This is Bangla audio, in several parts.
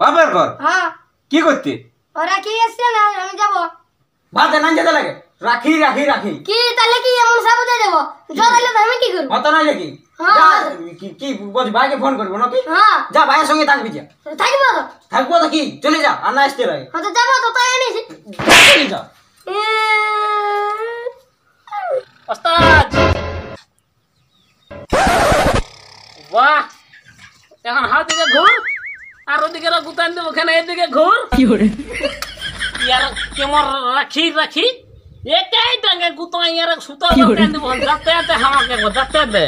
বাপের ঘর? হ্যাঁ। কি করতে? ও রাখি এসছে না, আমি যাব। বাদে না যেতে লাগে। রাখি রাখি রাখি কি তাহলে কি এমন সাবুতে যাব? জ্বর হলে তো আমি কি করব? অত নাই নাকি? হ্যাঁ। যা, কি বলছি ভাইকে ফোন করবো নাকি? হ্যাঁ। যা ভাইয়ের সঙ্গে থাকবি যা। থাকবো তো? থাকবো তো কি চলে যা আর না আসতে লাগে। হ্যাঁ তো যাবো তো, তাই এনেছি। চলে যা। ওস্তাদ বাহ, এখন হাত দিকে ঘুর আর ওদিকে গুতান দেবো, ওখানে এদিকে ঘুর। ইয়ার কেমন রাখি রাখি এটাই টাঙ্গে গুতান ইয়ার সুতো গুতান দেবো, যাতে যাতে আমাকে যাতে দে।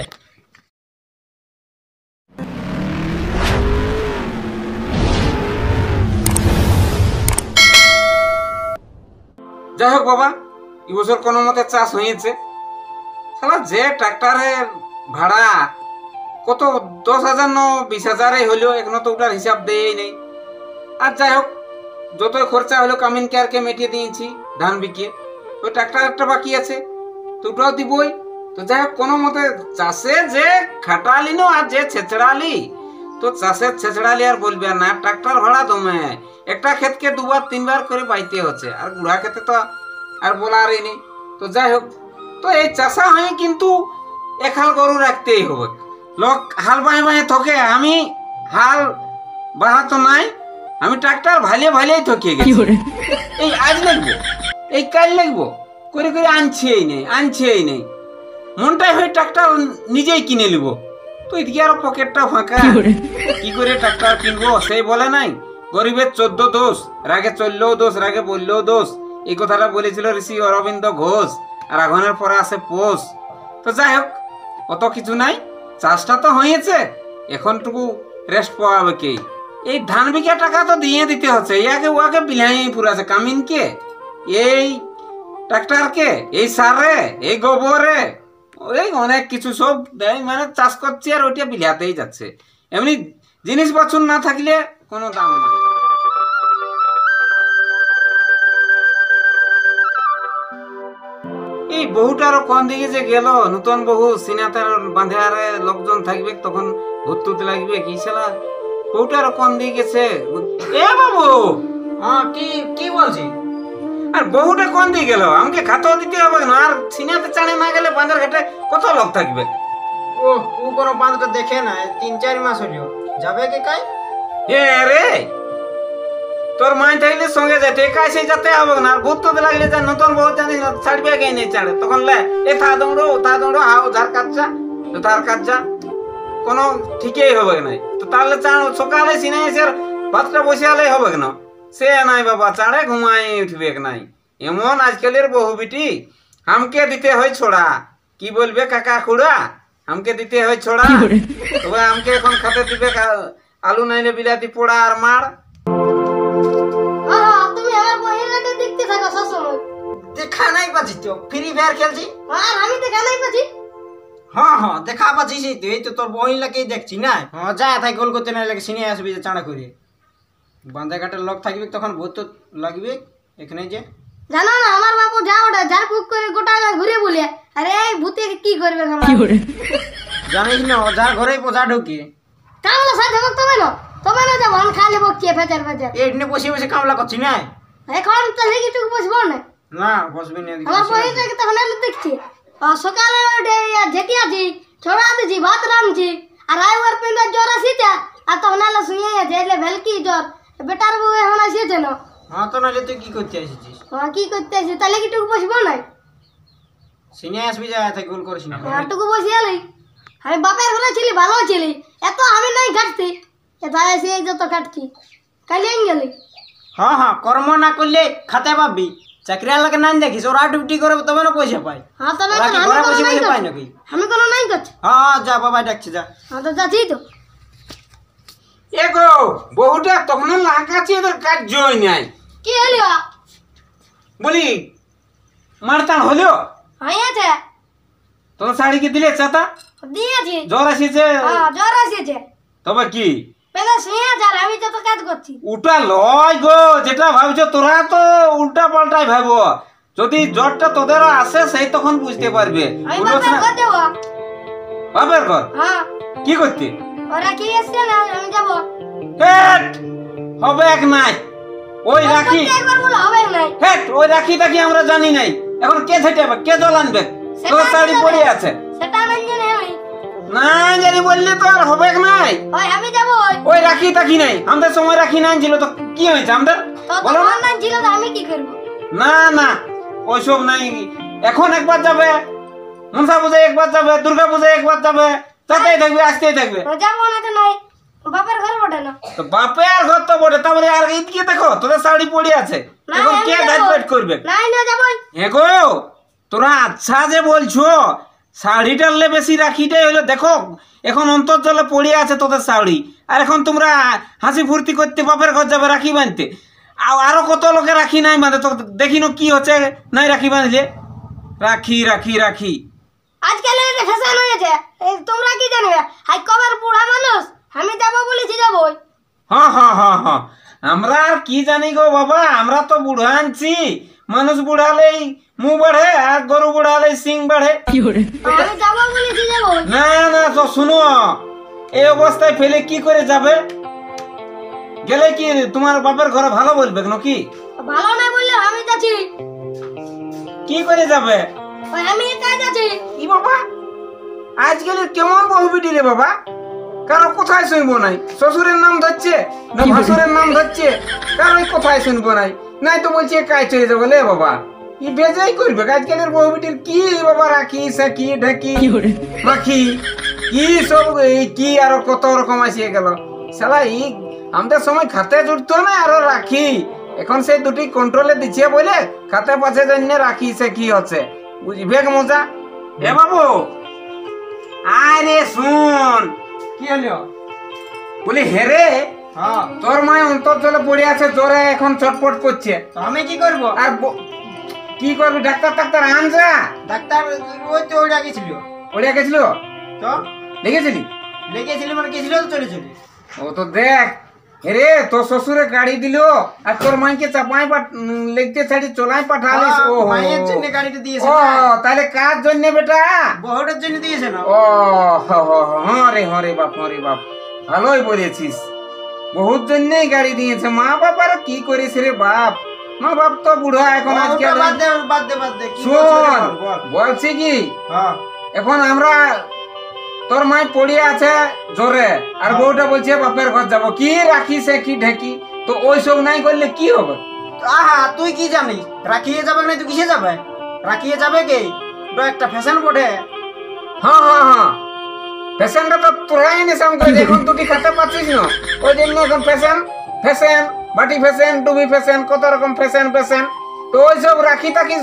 যাই হোক বাবা, এবছর কোনো মতে চাষ হয়েছে। শালা যে ট্রাক্টরের ভাড়া কত 10,000 না 20,000 হইলো, এখনো তো ওটার হিসাব দেই নেই। আর যাই হোক, যতই খরচা হলো কামিন কেয়ারকে মেটিয়ে দিয়েছি ধান বিকিয়ে। ওই ট্রাক্টর একটা বাকি আছে, তো ওটাও দিবই। তো যাই হোক, কোনো মতে চাষে যে খাটালি নো আর যে ছেচড়ালি, তো চাষের ছেচড়ালি আর বলবে না। ট্রাক্টর ভাড়া দমে একটা ক্ষেতকে 2বার 3বার করে পাইতে হচ্ছে, আর বুড়া ক্ষেতে তো আর বলারই নেই। তো যাই হোক, তো এই চাষা হয়ে কিন্তু এক হাল গরু রাখতেই হবে। লোক হাল বাঁয়ে বাঁয়ে থকে, আমি হাল বাহা তো নাই, আমি ট্রাক্টর ভালিয়ে ভালিয়েই থকিয়ে গেছি। এই আজ লাগবো, এই কাল লাগবো করে করে আনছেই নেই। মনটাই হয়ে ট্রাক্টর নিজেই কিনে নিব। তো এদিকে আরো পকেটটা ফাঁকা, কি করে ট্রাক্টর কিনবো সেই বলে নাই। গরিবের 14 দোষ, রাগে চললেও দোষ, রাগে বললেও দোষ। এই কথাটা বলেছিল ঋষি অরবিন্দ ঘোষ। আর আগুনের পরে আসে পোষ। তো যাই হোক, অত কিছু নাই, চাষটা তো হয়েছে, এখনটুকু রেস্ট পাওয়াবে কে? এই ধান বিঘা টাকা তো দিয়ে দিতে হচ্ছে, ইয়াকে ওয়াকে বিলাই পুরাছে, কামিনকে, এই ট্রাক্টরকে, এই সারে, এই গোবরে, ওই অনেক কিছু সব দেয়। মানে চাষ করছে আর ওইটা বিলাতেই যাচ্ছে। এমনি জিনিস বাছুন না থাকলে কোনো দাম নাই। এই বহুটারও কোন দিকে যে গেল, নতুন বহু সিনাতে বাঁধে আর লোকজন থাকবে, তখন ভূত লাগবে কি শালা। বহুটারও কোন দিকে গেছে? এ বাবু, হ্যাঁ কি কি বলছি? আর বহুটা কোন দিকে গেল? আমাকে খাতাও দিতে হবে না? আর সিনাতে চাড়ে না গেলে বাঁধের ঘাটে কত লোক থাকবে? ও কোনো বাঁধটা দেখে না, 3-4 মাস হলো যাবে কে কাই? এ রে, তোর মাই থাকলে সঙ্গে যেতে একাই সেই যেতে হবে না। আর ভূত লাগলে যা নতুন বহুত জানিস না, ছাড়বে কে নেই ছাড়ে, তখন লে এ থা দৌড়ো হাও ধার কাটছা ধার কাটছা, কোনো ঠিকই হবে না। তো তাহলে সকালে সিনে এসে ভাতটা বসে আলে হবে না? সে নাই বাবা, চাড়ে ঘুমাই উঠবে নাই। এমন আজকালের বহু বিটি, আমকে দিতে হয় ছোড়া। কি বলবে কাকা খুড়া, আমকে দিতে হয় ছোড়া। তবে আমকে এখন খাতে দিবে আলু নাইলে বিলাতি পোড়া আর মার। তুমি আমার বহিরাকে দেখতে থাকো সবসময়। দেখা নাই পাচ্ছি তো, ফ্রি ফায়ার খেলছি। আর আমি দেখা নাই পাচ্ছি। হ্যাঁ হ্যাঁ দেখা পাচ্ছিস, এই তো তোর বহিলাকেই দেখছি না। হ্যাঁ যা তাই গোল করতে না লাগে, সিনে আসবি যে চাঁড়া করে। বাঁধা ঘাটের লোক থাকবে তখন ভূত লাগবে এখানে যে। জানো না আমার বাপু যা ওটা ঝাড় ফুক করে গোটা ঘুরে বলে, আরে এই ভূতে কি করবে আমার? জানিস না যার ঘরেই পোজা ঢুকে কামলা সাথে তবে না যাবো, আমি খালি বকিয়ে ফেচার এখানে বসে বসে কামলা করছি না। এখন তাহলে কিছু বসবো না। না বসবি না, আমার বহিনটাকে তখন এলো দেখছি, সকালে উঠে ঝেটিয়াছি, ছোড়া দিছি, ভাত রাঁধছি, আর আইবার পিন্দার জ্বর আসিছে, আর তখন এলো শুয়ে গেছে, এলে ভেলকি জ্বর, বেটার বউ এখন আসিয়েছে না। হ্যাঁ তো নাহলে তুই কি করতে আসিছিস? কি করতে আসি, তাহলে কি টুকু বসবো না? সিনে আসবি যা তাই গোল করিস না। টুকু বসে এলি, আমি বাপের ঘরে ছিলি, ভালো ছিলি, এত আমি নাই কাটতি, এত এসে যত কাটছি কালিয়ে গেলি। হ্যাঁ হ্যাঁ কর্ম না করলে খাতে পাবি, চাকরি আলাকে নাই দেখিস, ওরা ডিউটি করে তবে না পয়সা পায়। হ্যাঁ তো পায় নাকি? আমি কোনো নাই করছি। হ্যাঁ যা বাবা ডাকছি যা। হ্যাঁ তো যাচ্ছি তো। এ গো বহুটা তখন লাগাচ্ছি, এদের কাজই নাই। কি হলো? বলি মারতাম হলো? হয়েছে। তোর শাড়ি কি দিলে চাতা? দিয়েছি। জ্বর আসিছে? হ্যাঁ জ্বর আসিছে। তবে কি পেলে শুয়ে যার, আমি যত কাজ করছি। উল্টা লয় গো, যেটা ভাবছো তোরা তো উল্টা পাল্টাই ভাবো। যদি জ্বরটা তোদের আসে সেই তখন বুঝতে পারবে। আমি বাপের ঘর দেবো। বাপের ঘর? হ্যাঁ। কি করতে? ওরা কি এসছে না, আমি যাবো। হবে এক নাই ওই রাখি একবার বলে হবে নাই। হেট ওই রাখিটা কি আমরা জানি নাই এখন কে ছেটাবে কে জল আনবে তোর শাড়ি পড়ে আছে সেটা আমি জানি আমি। না জানি বললে তো আর হবে নাই ওই আমি যাবো ওই রাখিটা কি নাই আমাদের সময় রাখি নাই ছিল তো কি হয়েছে আমাদের তো বলো না। অনলাইন ছিল তো আমি কি করব? না না ওইসব নাই এখন একবার যাবে মনসা পূজায় একবার যাবে দুর্গা পূজায় একবার যাবে তাতেই থাকবে আসতেই থাকবে তো যাবো না তো নাই বাপের ঘর বটে না। তো বাপের ঘর তো বটে তারপরে আর এইদিকে দেখো তোদের শাড়ি পড়ে আছে না, এখন আমি কে যাবো। ধার পেট করবে নাই না যাবই। এগো তোরা আচ্ছা যে বলছো শাড়িটার লে বেশি রাখিটাই হলো দেখো এখন অন্তর্জলে পড়ে আছে তোদের শাড়ি আর এখন তোমরা হাসি ফুর্তি করতে বাপের ঘর যাবে রাখি বাঁধতে আরো কত লোকে রাখি নাই বাঁধে তো দেখিনো কি হচ্ছে নাই রাখি বাঁধলে রাখি রাখি রাখি আজকাল এটা ফ্যাশন হয়েছে। এই তোমরা কি জানবে? হাই কবার বুড়া মানুষ আমি যাবো বলেছি যাবই। হ্যাঁ হ্যাঁ হ্যাঁ হ্যাঁ আমরা আর কি জানি গো বাবা আমরা তো বুড়া আনছি মানুষ বুড়ালেই মুখ বাড়ে আর গরু বুড়ালেই সিং বাড়ে আমি যাবো বলেছি যাবই। না না তো শুনো এই অবস্থায় ফেলে কি করে যাবে গেলে কি তোমার বাপের ঘরে ভালো বলবে নাকি ভালো না বললে আমি যাচ্ছি। কি করে যাবে ওই আমি একাই যাচ্ছি। কি বাবা আজকালের কেমন বহুবিটি রে বাবা কারো কোথায় শুনবো নাই শ্বশুরের নাম ধরছে না ভাসুরের নাম ধরছে কারো কোথায় শুনবো নাই নাই তো বলছে একাই চলে যাবো লে বাবা কি বেজাই করবে আজকালের বহুবিটির কি বাবা রাখি সে কি ঢাকি মাখি কি সব এই কি আরো কত রকম আসিয়ে গেল শালা এই আমাদের সময় খাতে জুড়তো না আরো রাখি এখন সেই দুটি কন্ট্রোলে দিচ্ছে বলে খাতে পাচ্ছে জন্য রাখি সে কি হচ্ছে বুঝবে মজা এ বাবু আরে শুন কি হলো? বলি হেরে হ্যাঁ তোর মায় অন্তর্জলে পড়ে আছে জ্বরে এখন চটপট করছে তো আমি কি করব? আর কি করবি ডাক্তার টাক্তার আন যা ডাক্তার ওই তো ওইটা গেছিল পড়ে গেছিল তো দেখেছিলি লেগেছিল মানে গেছিল তো চলে চলে ও তো দেখ হেরে তোর শ্বশুরে গাড়ি দিল আর তোর মাইকে চাপাই লেগতে ছাড়ি চলাই পাঠালিস ও মায়ের জন্য গাড়িটা দিয়েছে ও না? তাহলে কার জন্য বেটা বউটার জন্য দিয়েছে না? ও হরে বাপ ভালোই বলেছিস বহুত জন্যই গাড়ি দিয়েছে মা বাবার কি করিস রে বাপ মা বাপ তো বুড়া এখন আজকে ওটা বাদ দে বাদ দে বাদ দে কি শোন বলছিস বল, বল। বলছি কি হ্যাঁ এখন আমরা তোর মাই পড়িয়ে আছে জোরে আর বউটা বলছে বাপের ঘর যাব কি রাখি সে কি ঢেকি তো ওই সব নাই করলে কি হবে আহা তুই কি জানিস রাখিয়ে যাবে না তুই কিসে যাবে রাখিয়ে যাবে কে ওটা একটা ফ্যাশন বটে হ্যাঁ ফ্যাশনটা তো তোরাই নিশাম করে এখন তুই খাতে পাচ্ছিস না ওই জন্য এখন ফ্যাশন বাটি ফ্যাশন টুবি ফ্যাশন কত রকম ফ্যাশন তো ওই সব রাখি তাকি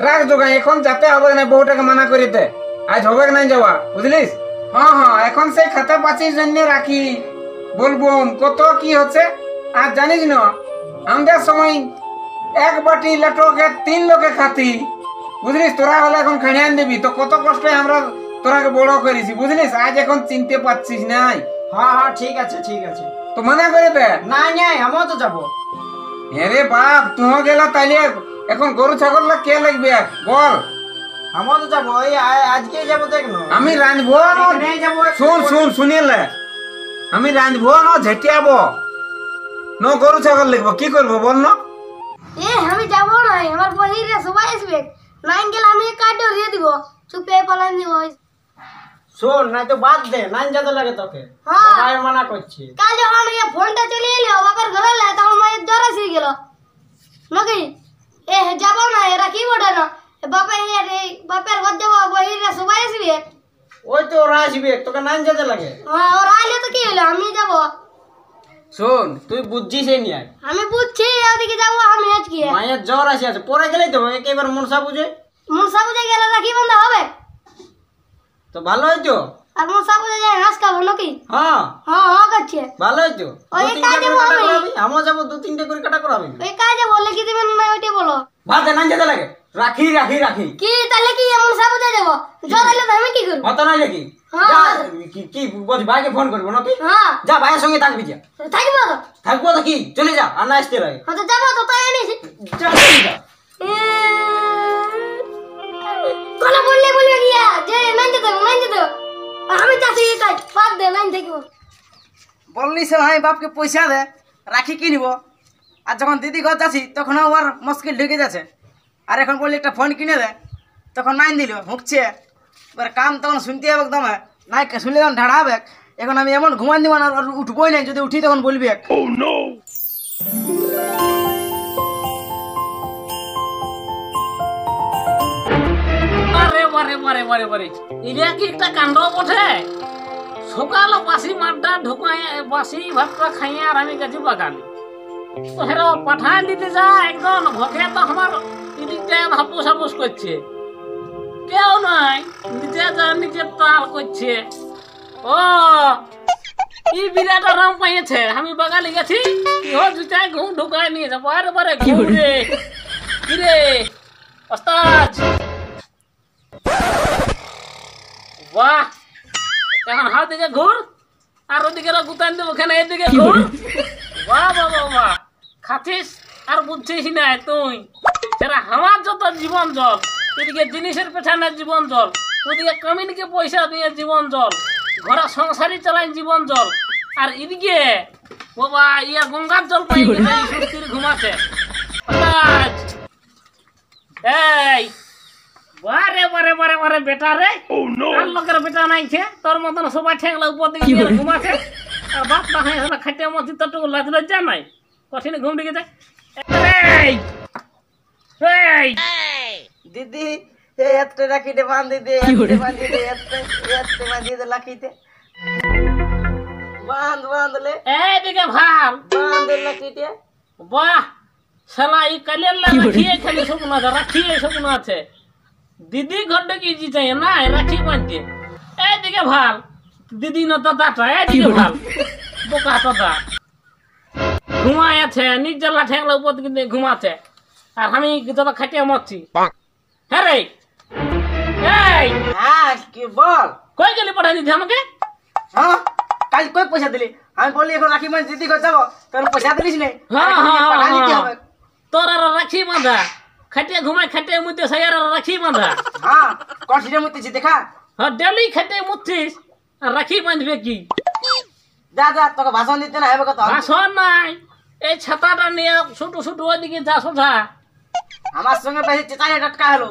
রাখ জোগাই এখন যাতে হবে না বউটাকে মানা করে দে আজ হবে না যাওয়া বুঝলিস হ্যাঁ এখন সেই খাতে পাচ্ছিস জন্য রাখি বলবো কত কি হচ্ছে আর জানিস না আমাদের সময় এক বাটি লেটোকে 3 লোকে খাতি বুঝলিস তোরা হলে এখন খানিয়ান দিবি তো কত কষ্টে আমরা তোরাকে বড় করেছি বুঝলিস আজ এখন চিনতে পারছিস নাই হ্যাঁ ঠিক আছে তো মানা করে দে নাই আমিও তো যাবো হেরে বাপ তুই গেল তাইলে এখন গরু ছাগল কে লাগবে বল আমিও তো যাবো এই আজকে যাবো দেখ না আমি রাঁধবো না এখানেই যাবো শুনিলে আমি রাঁধবো না ঝেটিয়াবো ন গরু ছাগল লিখবো কি করবো বল না এ আমি যাবো না আমার বহিরে সবাই আসবে নাইন গেলে আমি কাটো দিয়ে দিব চুপে পালান দিব শোন নাই তো বাদ দে নাই যেতে লাগে তোকে হ্যাঁ। ভাই মানা করছি কাল যখন এই ফোনটা চলে এলো বাপের ঘরে এলে তখন মায়ের জ্বর এসে গেল নাকি এ যাবো না এরা কি বটে না বাপের ঘর যাবো বহিরে সবাই আসবে ওই তো ওরা আসবে তোকে নাই যেতে লাগে হ্যাঁ ওরা আইলে তো কি হলো আমি যাবো শোন তুই বুঝছিস এই নিয়ে আমি বুঝছি ওদিকে যাবো আমি আজকে মায়ের জ্বর আসে আছে পরে গেলেই তো একেবারে মনসা বুঝে মনসা পুজো গেলে রাখি বান্ধা হবে তো ভালো হইতো আর মনসা পুজো যায় হাঁস খাবো নাকি হ্যাঁ হ্যাঁ করছে ভালো হইতো ওই কাজে বলবি। আমিও যাবো 2-3টে করে কাটা করাবি ওই কাজে বললে কি দিবেন না ওইটা বলো ভাতে নাই যেতে লাগে রাখি কি তাহলে কি মনসা পুজো যাবো জ্বর এলে তো আমি কি করবো হতো নাই নাকি হ্যাঁ। যা, কি বলছি ভাইকে ফোন করবো নাকি হ্যাঁ যা ভাইয়ের সঙ্গে থাকবি যা থাকবো তো থাকবো তো কি চলে যা আর না আসতে লাগে হয়তো যাবো তো তাই আনিস যা, চলে যা। কোলা বললে বলবে গিয়া যে নাই যেতে আমি চাষি কাজ বাদ দে নাই দেখবো বললি সে ভাই বাপকে পয়সা দে রাখি কিনবো, আর যখন দিদি ঘর যাচ্ছি তখন ওর মুশকিল ঢুকে যাচ্ছে। আর এখন বললি একটা ফোন কিনে দে, তখন নাই দিল হুঁকছে। এবার কাম তখন শুনতে হবে একদম, নাই শুনলে তখন ঢাড়া হবে। এখন আমি এমন ঘুমান দিব না, আর উঠবোই নাই, যদি উঠি তখন বলবি। আরে বারে বারে বারে বারে, এটা কি একটা কাণ্ড বটে। সকাল বাসি মাঠটা ঢুকায়, বাসি ভাতটা খাইয়া আর আমি গেছি বাগানে। তো হেরো পাঠায় দিতে যা একজন ঘটে, তো আমার এদিকটা হাপুস হাপুস করছে, কেউ নাই, নিজে যা নিজে তার করছে। ও এই বিরাট আরাম পাইছে, আমি বাগানে গেছি, ইহো জুতায় ঘুম ঢুকায় নিয়ে যাবো। আরে বারে ঘুম রে, কি রে ওস্তাদ, বাহ, এখন হাত দিকে ঘুর, আর ওদিকে গুতান দেবো, ওখানে এদিকে ঘুর। বাহ বাহ বাহ বাহ, খাচ্ছিস আর বুঝছিস না তুই। সেটা আমার যত জীবন জল, এদিকে জিনিসের পেছনে জীবন জল, ওদিকে কমিনিকে পয়সা দিয়ে জীবন জল, ঘরে সংসারই চালাই জীবন জল, আর এদিকে বাবা ইয়া গঙ্গার জল পাই সুস্থির ঘুমাচ্ছে। এই বারে বারে বারে বারে বেটা রে, আর লোকের বেটা নাই খে, তোর মতন সবাই ঠেংলা উপর দিকে গিয়ে ঘুমাচ্ছে, আর বাপ না হয় খাইতে মতি তোর টুকু লাজ লজ্জা নাই, কঠিন ঘুম দিকে যায়। দিদি এতে রাখিতে বান্ধি দে, বান্ধি দে, এতে বান্ধি দে লাখিতে, বাঁধলে এইদিকে ভাল বাঁধে লাখিতে। বাহ, শালা এই কালিয়ার রাখিয়ে খালি স্বপ্ন আছে, রাখিয়ে স্বপ্ন আছে। দিদি ঘরটা কি চাই না রাখি বাঁধতে। এইদিকে ভাল দিদি না দাদাটা, এইদিকে ভাল বোকা দাদা ঘুমায় আছে, নিজলা ঠেংলা উপর দিকে ঘুমাচ্ছে, আর আমি যত খাটিয়ে মরছি। হ্যাঁ রে, এই হ্যাঁ কি বল, কই গেলি পাঠাই দিদি আমাকে? হ্যাঁ কাল কই পয়সা দিলি? আমি বললি এখন রাখি মানে দিদি ঘর যাবো, তোর পয়সা দিলিস নাই? পাঠা দিতে হবে। তোর আর রাখি বাঁধা, খাটিয়ে ঘুমায় খাটিয়ে মুতে সাইয়ার রাখি বাঁধা। হ্যাঁ কঠিনের মধ্যে দেখা। হ্যাঁ ডেলি খাটিয়ে মুতছিস, আর রাখি বাঁধবে কি? যা যা, তোকে ভাষণ দিতে না হবে কত। ভাষণ নাই, এই ছাতাটা নিয়ে ছোট ছোট ওইদিকে যা সোজা। আমার সঙ্গে বেশি চেঁচাই টাটকা হলো।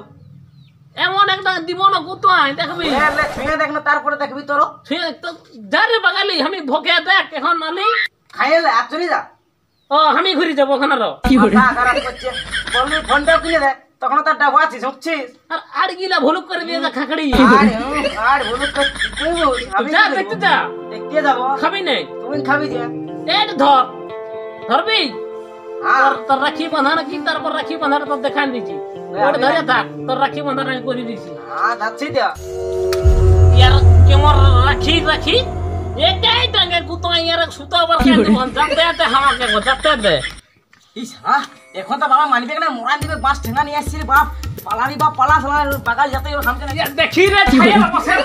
এমন একটা দিব না কোথায় দেখবি, ছুঁয়ে দেখ না, তারপরে দেখবি তোর যারে বাগালি আমি ভোকে দেখ এখন আলি খাইলে আর চলে যা। ও আমি ঘুরে যাবো ওখানে আরো। মাথা খারাপ করছে, বললি ফোনটাও কিনে দে, তখন তার ডাবো আছিস ঝুঁকছিস। আর আর গিলা ভুলুক করে দিয়ে যা খাকড়ি। আর বলুক যা দেখতে যা, দেখতে যাবো। খাবি নাই তুমি খাবি যে এই ধর, ধরবি হ্যাঁ তোর রাখি বাঁধা নাকি, তারপর রাখি বাঁধাটা তোর দেখান দিচ্ছি, ওটা ধরে থাক, তোর রাখি বাঁধাটা আমি করে দিচ্ছি। হ্যাঁ যাচ্ছি দিয়া। ইয়ার কেমন রাখি রাখি এটাই টাঙ্গে কুতো ইয়ার সুতো আবার কেন যাতে হামাকে যাতে দে। ইস হ্যাঁ, এখন তো বাবা মানবে না, মোরান দিবে বাস ঠেঙ্গা নিয়ে আসছি বাপ, পালানি বাপ পালা বাগাল যাতে সামনে দেখি রে ছায়া বসে